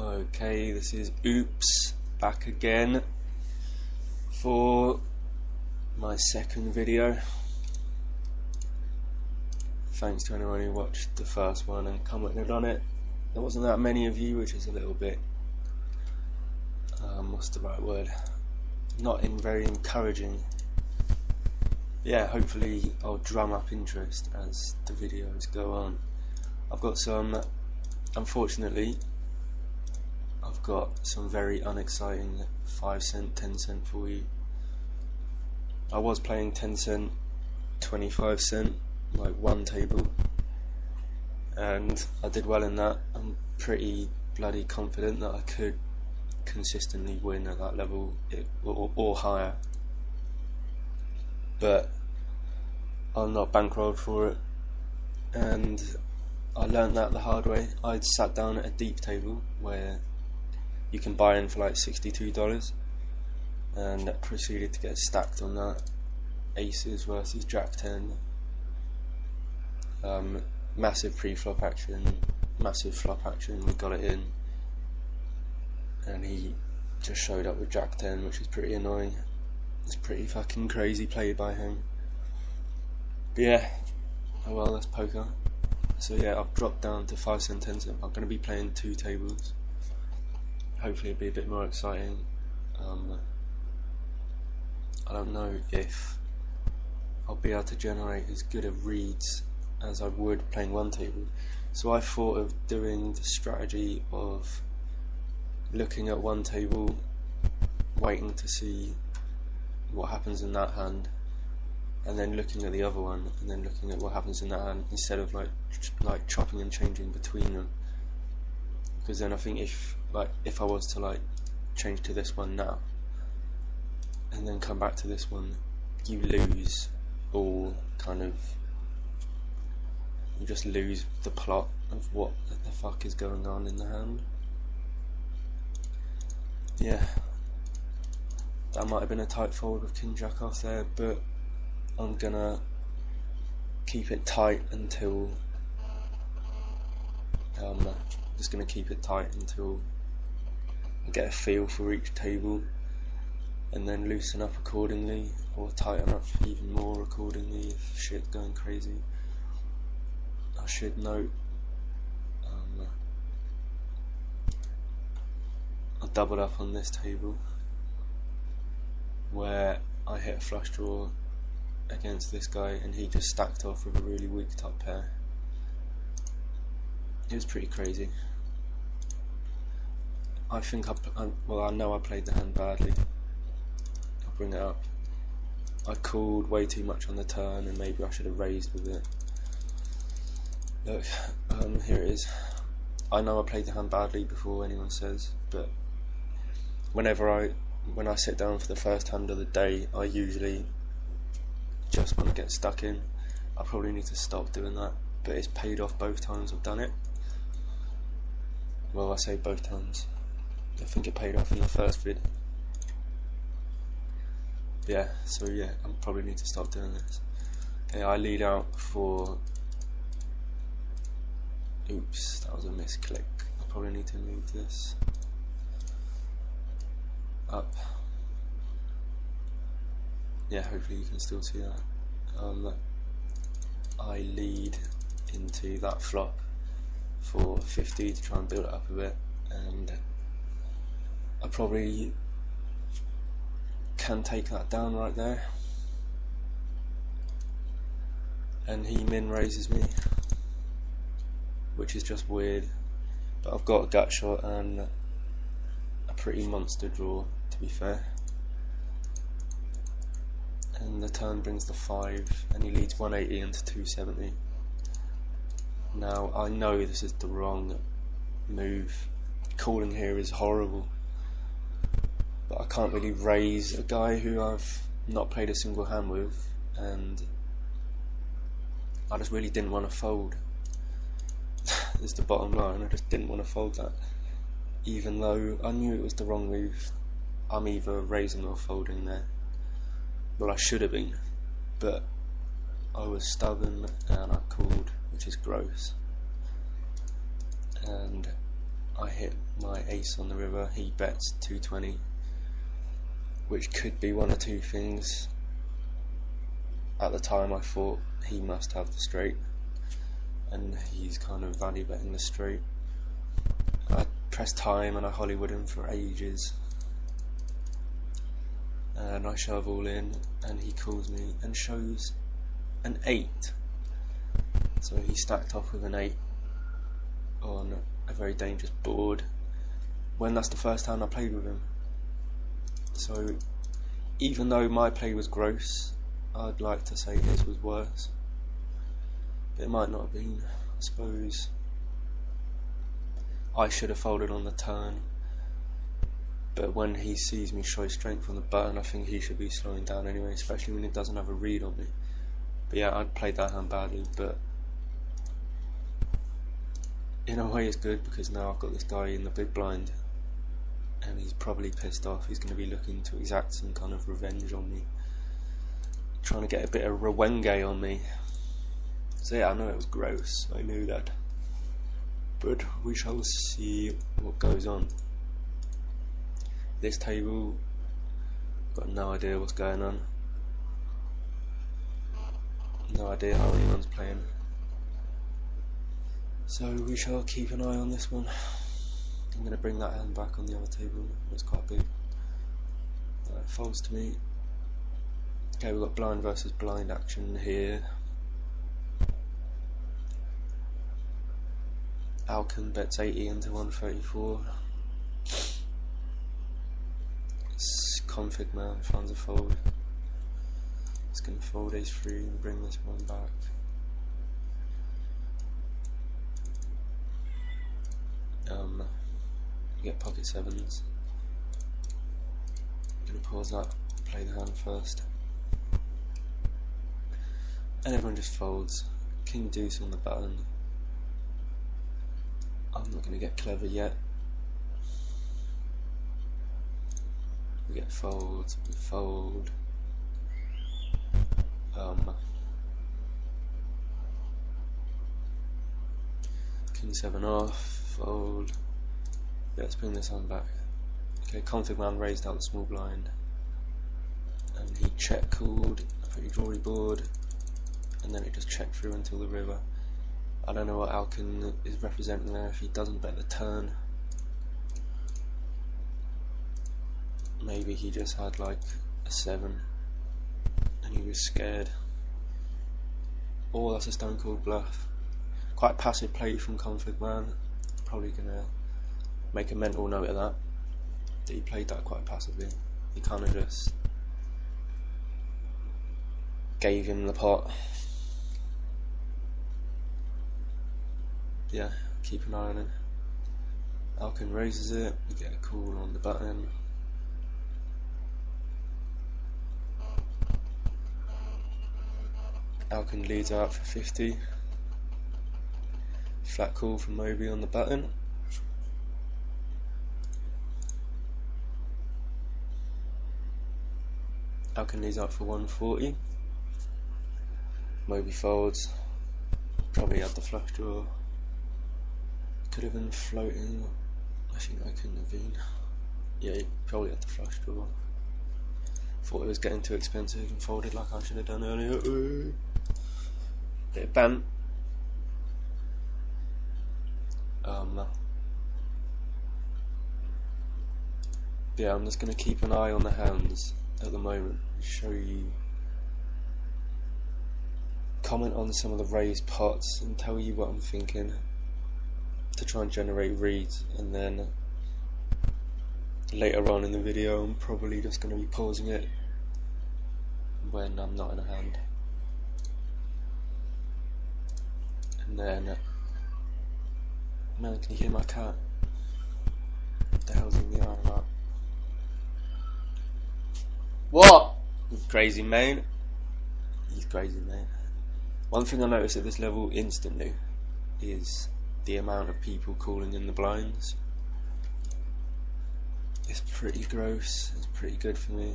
Okay, this is Oops back again for my second video. Thanks to anyone who watched the first one and commented on it. There wasn't that many of you, which is a little bit, what's the right word? Not very encouraging. Yeah, hopefully I'll drum up interest as the videos go on. I've got some, unfortunately, I've got some very unexciting 5 cent, 10 cent for you. I was playing 10 cent, 25 cent, like one table, and I did well in that. I'm pretty bloody confident that I could consistently win at that level or higher, but I'm not bankrolled for it, and I learned that the hard way. I'd sat down at a deep table where you can buy in for like $62 and proceeded to get stacked on that. Aces versus Jack 10, massive pre-flop action, massive flop action, we got it in, and he just showed up with Jack 10, which is pretty annoying. It's pretty fucking crazy play by him, but yeah, oh well, that's poker. So yeah, I've dropped down to 5 cent, 10 cent. I'm going to be playing 2 tables. Hopefully it'll be a bit more exciting. I don't know if I'll be able to generate as good of reads as I would playing one table. So I thought of doing the strategy of looking at one table, waiting to see what happens in that hand, and then looking at the other one, and then looking at what happens in that hand, instead of like chopping and changing between them. Because then I think if I was to like change to this one now and then come back to this one, you lose all you just lose the plot of what the fuck is going on in the hand. Yeah, that might have been a tight fold with King Jack off there, but I'm gonna keep it tight until just going to keep it tight until I get a feel for each table, and then loosen up accordingly, or tighten up even more accordingly if shit's going crazy. I should note I doubled up on this table where I hit a flush draw against this guy and he just stacked off with a really weak top pair. It was pretty crazy. I think I know I played the hand badly. I'll bring it up. I called way too much on the turn and maybe I should have raised with it. Look, here it is. I know I played the hand badly before anyone says, but when I sit down for the first hand of the day, I usually just want to get stuck in. I probably need to stop doing that, but it's paid off both times I've done it. Well, I say both times. I think it paid off in the first vid. Yeah, so yeah, I probably need to stop doing this. Okay, I lead out for... Oops, that was a misclick. I probably need to move this up. Yeah, hopefully you can still see that. I lead into that flop for 50 to try and build it up a bit, and I probably can take that down right there, and he min raises me, which is just weird, but I've got a gut shot and a pretty monster draw, to be fair. And the turn brings the 5 and he leads 180 into 270. Now I know this is the wrong move. Calling here is horrible, but I can't really raise a guy who I've not played a single hand with, and I just really didn't want to fold. It's the bottom line. I just didn't want to fold that, even though I knew it was the wrong move. I'm either raising or folding there. Well, I should have been, but I was stubborn and I called, which is gross, and I hit my ace on the river, he bets 220, which could be one of two things. At the time I thought he must have the straight, and he's kind of value betting the straight. I pressed time and I Hollywood him for ages, and I shove all in, and he calls me and shows an 8. So he stacked off with an 8 on a very dangerous board, when that's the first time I played with him. So even though my play was gross, I'd like to say his was worse. It might not have been. I suppose I should have folded on the turn, but when he sees me show strength on the button, I think he should be slowing down anyway, especially when he doesn't have a read on me. But yeah, I'd played that hand badly, but in a way it's good, because now I've got this guy in the big blind and he's probably pissed off. He's going to be looking to exact some kind of revenge on me, trying to get a bit of Rwenge on me. So yeah, I know it was gross, I knew that, but we shall see what goes on. This table, got no idea what's going on, no idea how anyone's playing, so we shall keep an eye on this one. I'm going to bring that hand back on the other table, it's quite big. Folds to me. Okay, we've got blind versus blind action here. Alcon bets 80 into 134. Config man finds a fold. It's going to fold ace-3 and bring this one back. You get pocket 7s. I'm going to pause that, play the hand first. And everyone just folds. King deuce on the button. I'm not going to get clever yet. We get folds, we fold. King 7 off, fold. Yeah, let's bring this hand back. Okay, config man raised out the small blind, and he check called a pretty drawy board, and then it just checked through until the river. I don't know what Alcon is representing there if he doesn't bet the turn. Maybe he just had like a 7 and he was scared. Or that's a stone cold bluff. Quite passive play from config man. Probably gonna make a mental note of that. That he played that quite passively. He kind of just gave him the pot. Yeah, keep an eye on it. Alcon raises it, we get a call on the button. Alcon leads out for 50. Flat call from Moby on the button. Alcon leads out for 140. Moby folds. Probably had the flush draw. Could have been floating. I think I couldn't have been. Yeah, he probably had the flush draw. Thought it was getting too expensive and folded like I should have done earlier. Bit of bant. Yeah, I'm just going to keep an eye on the hands at the moment and show you, comment on some of the raised pots and tell you what I'm thinking to try and generate reads, and then later on in the video I'm probably just going to be pausing it when I'm not in a hand, and then man, can you hear my cat? What the hell's in the eye of that? What? He's crazy, man. He's crazy, man. One thing I noticed at this level instantly is the amount of people calling in the blinds. It's pretty gross. It's pretty good for me.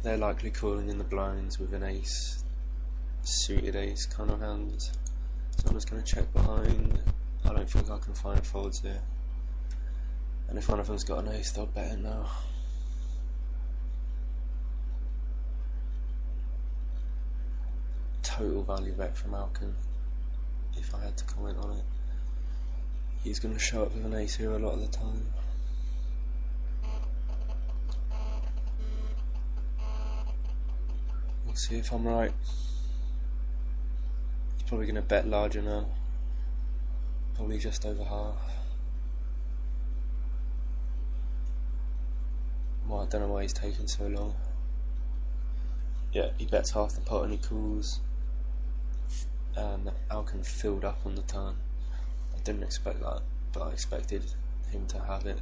They're likely calling in the blinds with an ace, suited ace kind of hands. So I'm just going to check behind. I don't think I can find folds here. And if one of them's got an ace, they'll bet it now. Total value bet from Alcon, if I had to comment on it. He's going to show up with an ace here a lot of the time. We'll see if I'm right. He's probably going to bet larger now. Probably just over half. Well, I don't know why he's taking so long. Yeah, he bets half the pot and he calls. And Alcon filled up on the turn. I didn't expect that, but I expected him to have it.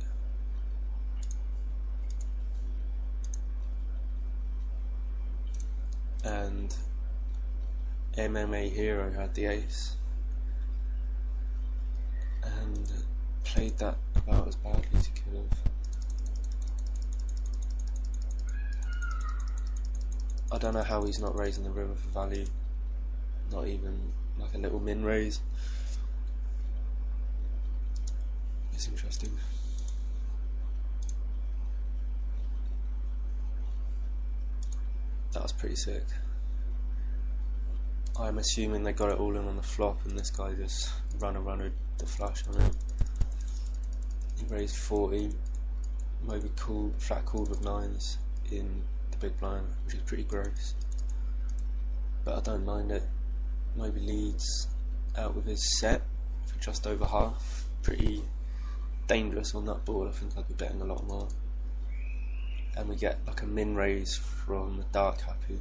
And MMA Hero had the ace and played that about as badly as he could have. I don't know how he's not raising the river for value, not even like a little min raise. It's interesting. That was pretty sick. I'm assuming they got it all in on the flop and this guy just runner the flush on it. He raised 40, maybe flat called with nines in the big blind, which is pretty gross. But I don't mind it. Maybe leads out with his set for just over half. Pretty dangerous on that board. I think I'd be betting a lot more. And we get like a min raise from the dark happy.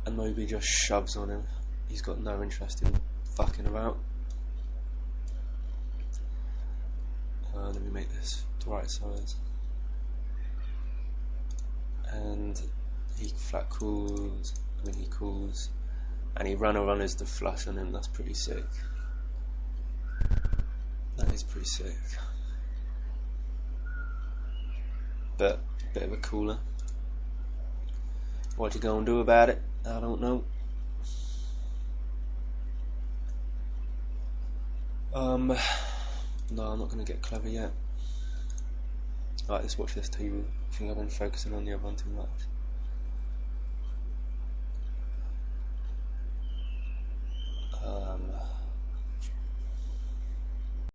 And Moby just shoves on him. He's got no interest in fucking about. Let me make this the right size. And he flat calls, he calls, and he runners the flush on him. That's pretty sick. That is pretty sick. But a bit of a cooler. What you gonna do about it? I don't know. No, I'm not gonna get clever yet. Right, let's watch this table. I think I've been focusing on the other one too much.